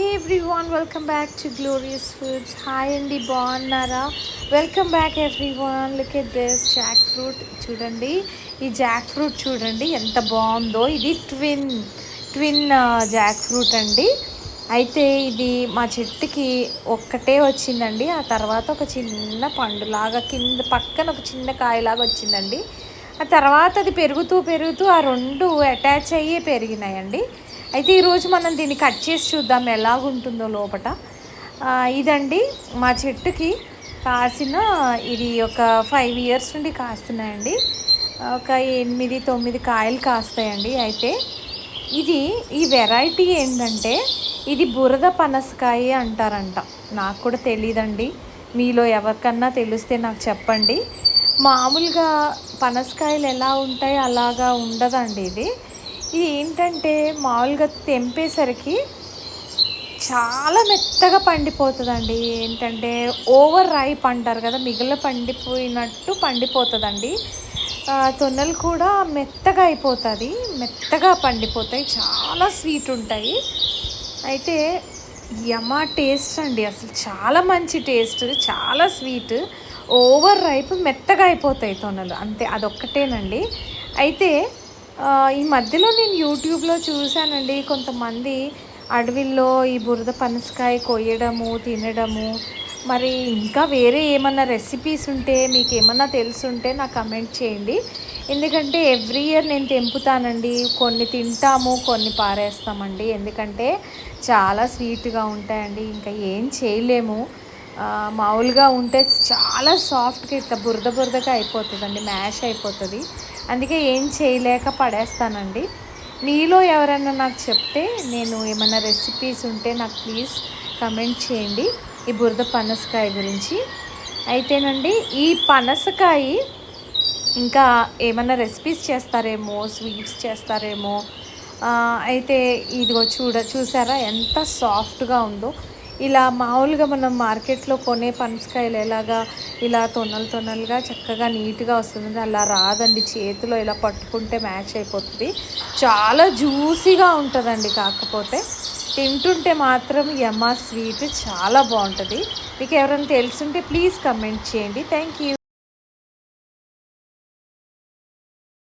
Hey everyone, welcome back to glorious foods. Hi అండి, బాగున్నారా? Welcome back everyone. Look at this Jack fruit. చూడండి, ఈ Jack fruit చూడండి ఎంత బాగుందో. ఇది ట్విన్ జాక్ ఫ్రూట్ అండి. అయితే ఇది మా చెట్టుకి ఒక్కటే వచ్చిందండి. ఆ తర్వాత ఒక చిన్న పండులాగా కింద పక్కన ఒక చిన్న కాయలాగా వచ్చిందండి. ఆ తర్వాత అది పెరుగుతూ ఆ రెండు అటాచ్ అయ్యి పెరిగినాయండి. అయితే ఈరోజు మనం దీన్ని కట్ చేసి చూద్దాం ఎలాగుంటుందో లోపల. ఇదండి మా చెట్టుకి కాసిన, ఇది ఒక 5 years నుండి కాస్తున్నాయండి. ఒక 8-9 కాయలు కాస్తాయండి. అయితే ఈ వెరైటీ ఏంటంటే ఇది బురద పనసకాయ అంటారంట. నాకు కూడా తెలియదండి, మీలో ఎవరికన్నా తెలిస్తే నాకు చెప్పండి. మామూలుగా పనసకాయలు ఎలా ఉంటాయో అలాగా ఉండదండి. ఇది ఏంటంటే మామూలుగా తెంపేసరికి చాలా మెత్తగా పండిపోతుందండి. ఏంటంటే ఓవర్ రైప్ అంటారు కదా, మిగిలిన పండిపోయినట్టు పండిపోతుందండి. తొన్నలు కూడా మెత్తగా అయిపోతుంది, మెత్తగా పండిపోతాయి, చాలా స్వీట్ ఉంటాయి. అయితే యమా టేస్ట్ అండి, అసలు చాలా మంచి టేస్ట్, చాలా స్వీట్. ఓవర్ రైప్ మెత్తగా అయిపోతాయి తొనలు, అంతే, అదొక్కటేనండి. అయితే ఈ మధ్యలో నేను యూట్యూబ్లో చూశానండి, కొంతమంది అడవిల్లో ఈ బురద పనసకాయ కొయ్యడము, తినడము. మరి ఇంకా వేరే ఏమన్నా రెసిపీస్ ఉంటే, మీకు ఏమన్నా తెలుసుంటే నాకు కమెంట్ చేయండి. ఎందుకంటే ఎవ్రీ ఇయర్ నేను తెంపుతానండి. కొన్ని తింటాము, కొన్ని పారేస్తామండి. ఎందుకంటే చాలా స్వీట్గా ఉంటాయండి, ఇంకా ఏం చేయలేము. మామూలుగా ఉంటే చాలా సాఫ్ట్గా ఇట్లా బురదగా అయిపోతుందండి, మ్యాష్ అయిపోతుంది. అందుకే ఏం చేయలేక పడేస్తానండి. మీలో ఎవరైనా నాకు చెప్తే, నేను ఏమైనా రెసిపీస్ ఉంటే నాకు ప్లీజ్ కమెంట్ చేయండి ఈ బురద పనసకాయ గురించి. అయితేనండి ఈ పనసకాయ ఇంకా ఏమైనా రెసిపీస్ చేస్తారేమో, స్వీట్స్ చేస్తారేమో. అయితే ఇదిగో చూసారా ఎంత సాఫ్ట్గా ఉందో. ఇలా మామూలుగా మనం మార్కెట్లో కొనే పనసకాయలు ఎలాగా ఇలా తొనలుగా చక్కగా నీట్గా వస్తుంది, అలా రాదండి. చేతిలో ఇలా పట్టుకుంటే మ్యాచ్ అయిపోతుంది. చాలా జ్యూసీగా ఉంటుందండి. కాకపోతే తింటుంటే మాత్రం యమ్మా స్వీట్, చాలా బాగుంటుంది. మీకు ఎవరైనా తెలుసుంటే ప్లీజ్ కమెంట్ చేయండి. Thank you.